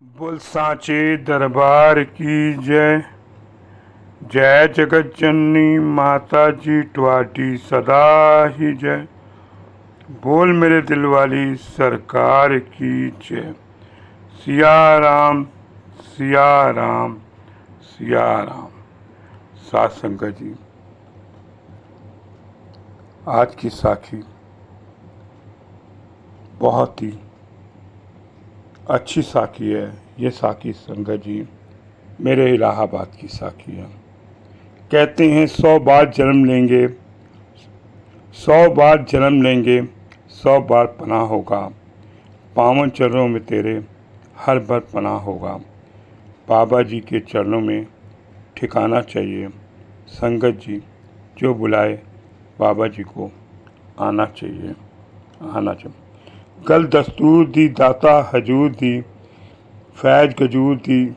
बोल सांचे दरबार की जय। जय जगत जननी माता जी ट्वाटी सदा ही जय। बोल मेरे दिल वाली सरकार की जय। सिया राम सिया राम सिया राम। साथ संगत जी, आज की साखी बहुत ही अच्छी साखी है। ये साखी संगत जी मेरे इलाहाबाद की साखी है। कहते हैं 100 बार जन्म लेंगे, 100 बार जन्म लेंगे, 100 बार पनाह होगा। पावन चरणों में तेरे हर बार पनाह होगा। बाबा जी के चरणों में ठिकाना चाहिए। संगत जी जो बुलाए बाबा जी को आना चाहिए, आना चाहिए। गल दस्तूर दी दाता हजूर दी, फैज गजूर दी,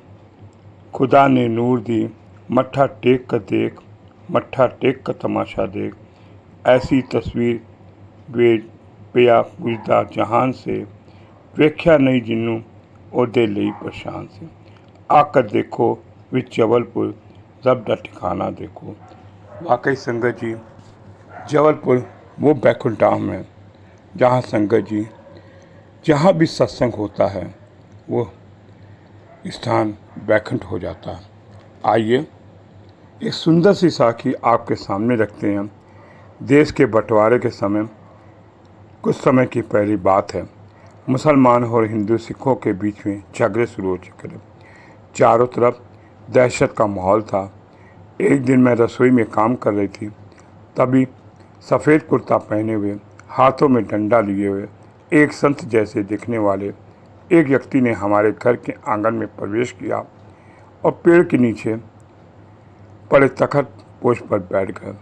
खुदा ने नूर दी। मत्था टेक कर देख, मत्था टेक कर तमाशा देख। ऐसी तस्वीर वे पिया पुजदा जहान से, वेख्या नहीं जिन्नू ओदे लई परेशान से। आकर देखो विच जबलपुर, रब दा ठिकाना देखो। वाकई संगत जी जबलपुर वो बैकुंठ धाम है जहाँ संगत जी जहाँ भी सत्संग होता है वो स्थान बैकुंठ हो जाता है। आइए एक सुंदर सी साखी आपके सामने रखते हैं। देश के बंटवारे के समय, कुछ समय की पहली बात है। मुसलमान और हिंदू सिखों के बीच में झगड़े शुरू हो चुके थे। चारों तरफ दहशत का माहौल था। एक दिन मैं रसोई में काम कर रही थी, तभी सफ़ेद कुर्ता पहने हुए, हाथों में डंडा लिए हुए, एक संत जैसे दिखने वाले एक व्यक्ति ने हमारे घर के आंगन में प्रवेश किया और पेड़ के नीचे पड़े तखत पोष पर बैठ गए।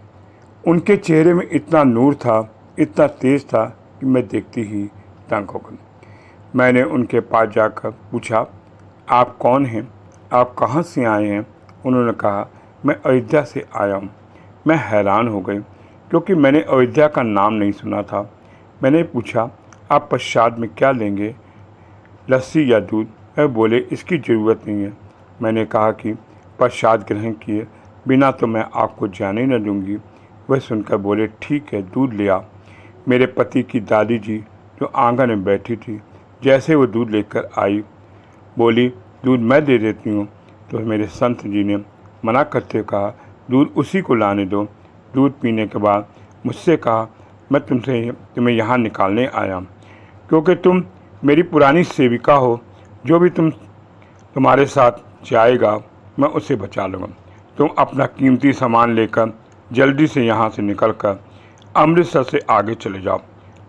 उनके चेहरे में इतना नूर था, इतना तेज था कि मैं देखती ही दंग हो गई। मैंने उनके पास जाकर पूछा, आप कौन हैं, आप कहाँ से आए हैं? उन्होंने कहा, मैं अयोध्या से आया हूँ। मैं हैरान हो गई क्योंकि मैंने अयोध्या का नाम नहीं सुना था। मैंने पूछा, आप प्रसाद में क्या लेंगे, लस्सी या दूध? वह बोले, इसकी ज़रूरत नहीं है। मैंने कहा कि प्रसाद ग्रहण किए बिना तो मैं आपको जाने न दूंगी। वह सुनकर बोले, ठीक है, दूध ले आ। मेरे पति की दादी जी जो आंगन में बैठी थी, जैसे वो दूध लेकर आई, बोली, दूध मैं दे देती हूँ। तो मेरे संत जी ने मना करते कहा, दूध उसी को लाने दो। दूध पीने के बाद मुझसे कहा, मैं तुम्हें यहाँ निकालने आया क्योंकि तुम मेरी पुरानी सेविका हो। जो भी तुम्हारे साथ जाएगा मैं उसे बचा लूँगा। तुम अपना कीमती सामान लेकर जल्दी से यहाँ से निकलकर अमृतसर से आगे चले जाओ।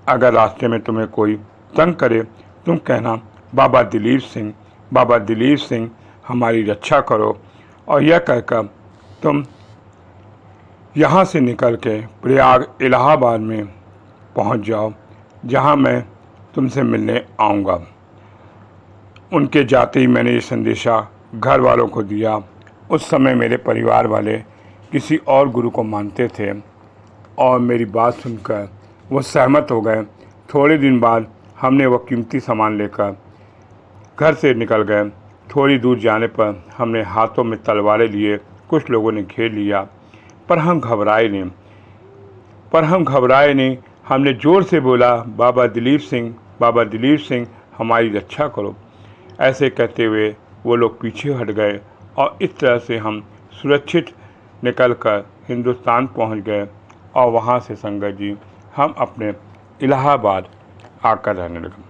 अगर रास्ते में तुम्हें कोई तंग करे, तुम कहना, बाबा दिलीप सिंह, बाबा दिलीप सिंह हमारी रक्षा करो। और यह कहकर तुम यहाँ से निकल के प्रयाग इलाहाबाद में पहुँच जाओ, जहाँ मैं तुमसे मिलने आऊँगा। उनके जाते ही मैंने ये संदेशा घर वालों को दिया। उस समय मेरे परिवार वाले किसी और गुरु को मानते थे और मेरी बात सुनकर वो सहमत हो गए। थोड़े दिन बाद हमने वह कीमती सामान लेकर घर से निकल गए। थोड़ी दूर जाने पर हमने हाथों में तलवारें लिए। कुछ लोगों ने घेर लिया, पर हम घबराए नहीं। हमने ज़ोर से बोला, बाबा दिलीप सिंह, बाबा दिलीप सिंह हमारी रक्षा करो। ऐसे कहते हुए वो लोग पीछे हट गए और इस तरह से हम सुरक्षित निकलकर हिंदुस्तान पहुंच गए। और वहां से संगत जी हम अपने इलाहाबाद आकर रहने लगे।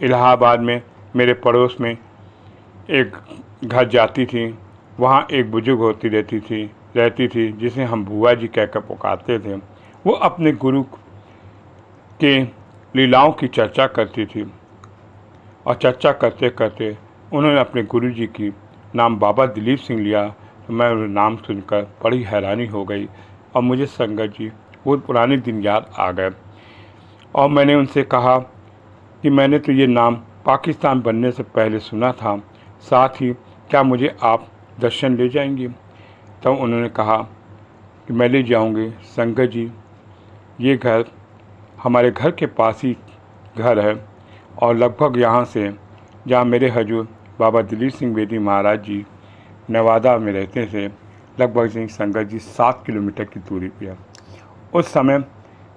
इलाहाबाद में मेरे पड़ोस में एक घर जाती थी। वहाँ एक बुजुर्ग रहती थी जिसे हम बुआ जी कहकर पुकारते थे। वो अपने गुरु के लीलाओं की चर्चा करती थी और चर्चा करते करते उन्होंने अपने गुरु जी की नाम बाबा दिलीप सिंह लिया। तो मैं उनका नाम सुनकर बड़ी हैरानी हो गई और मुझे संगत जी वो पुराने दिन याद आ गए। और मैंने उनसे कहा कि मैंने तो ये नाम पाकिस्तान बनने से पहले सुना था, साथ ही क्या मुझे आप दर्शन ले जाएंगी? तब उन्होंने कहा कि मैं ले जाऊंगी। संगत जी ये घर हमारे घर के पास ही घर है और लगभग यहाँ से जहाँ मेरे हजूर बाबा दिलीप सिंह बेदी महाराज जी नवादा में रहते थे। लगभग सिंह संगत जी 7 किलोमीटर की दूरी पर। उस समय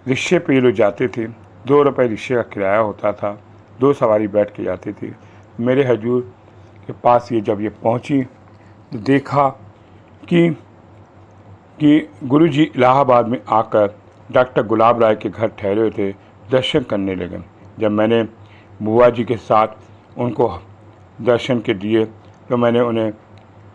रिक्शे पे ये लोग जाते थे। 2 रुपये रिक्शे का किराया होता था। 2 सवारी बैठ के जाते थे। मेरे हजूर के पास ये जब ये पहुंची तो देखा कि गुरुजी इलाहाबाद में आकर डॉक्टर गुलाब राय के घर ठहरे हुए थे, दर्शन करने लगे। जब मैंने बुआ जी के साथ उनको दर्शन के दिए तो मैंने उन्हें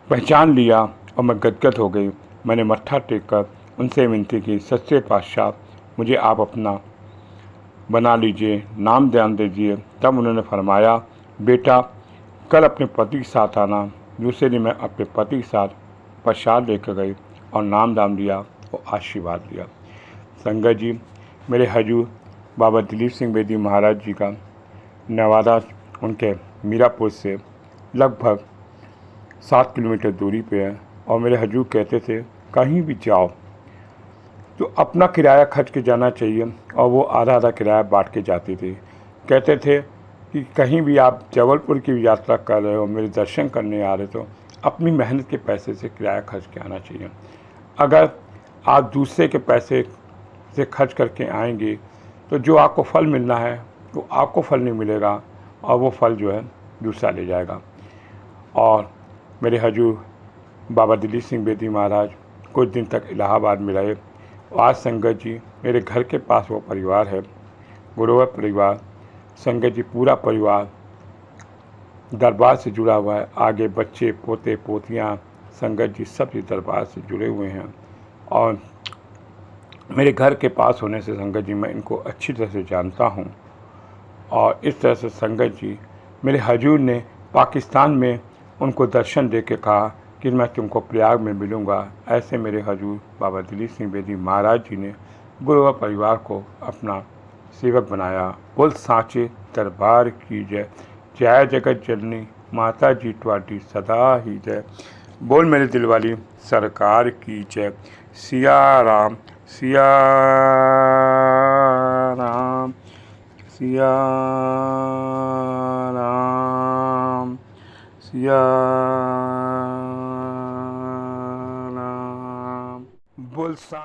पहचान लिया और मैं गदगद हो गई। मैंने मत्था टेक कर उनसे विनती की, सच्चे पातशाह मुझे आप अपना बना लीजिए, नाम ध्यान दीजिए। तब उन्होंने फरमाया, बेटा कल अपने पति के साथ आना। दूसरे दिन मैं अपने पति के साथ प्रसाद लेकर गई और नाम दाम लिया और आशीर्वाद लिया। संगत जी, मेरे हजूर बाबा दिलीप सिंह बेदी महाराज जी का नवादा उनके मीरापुर से लगभग 7 किलोमीटर दूरी पे है। और मेरे हजूर कहते थे कहीं भी जाओ तो अपना किराया खर्च के जाना चाहिए, और वो आधा आधा किराया बांट के जाते थे। कहते थे कि कहीं भी आप जबलपुर की यात्रा कर रहे हो, मेरे दर्शन करने आ रहे तो अपनी मेहनत के पैसे से किराया खर्च के आना चाहिए। अगर आप दूसरे के पैसे से खर्च करके आएंगे तो जो आपको फल मिलना है वो आपको फल नहीं मिलेगा, और वो फल जो है दूसरा ले जाएगा। और मेरे हजूर बाबा दिलीप सिंह बेदी महाराज कुछ दिन तक इलाहाबाद में रहे। आज संगत जी मेरे घर के पास वो परिवार है, गुरुवर परिवार। संगत जी पूरा परिवार दरबार से जुड़ा हुआ है। आगे बच्चे पोते पोतियाँ संगत जी सब इस दरबार से जुड़े हुए हैं। और मेरे घर के पास होने से संगत जी मैं इनको अच्छी तरह से जानता हूँ। और इस तरह से संगत जी मेरे हजूर ने पाकिस्तान में उनको दर्शन दे के कहा कि मैं तुमको प्रयाग में मिलूँगा। ऐसे मेरे हजूर बाबा दिलीप सिंह बेदी महाराज जी ने गुरुवर परिवार को अपना सेवक बनाया। बोल सांचे दरबार की जय। जय जगत जननी माता जी ट्वाटी सदा ही जय। बोल मेरे दिल वाली सरकार की जय। सिया राम सिया राम सिया राम सिया राम। बोल सा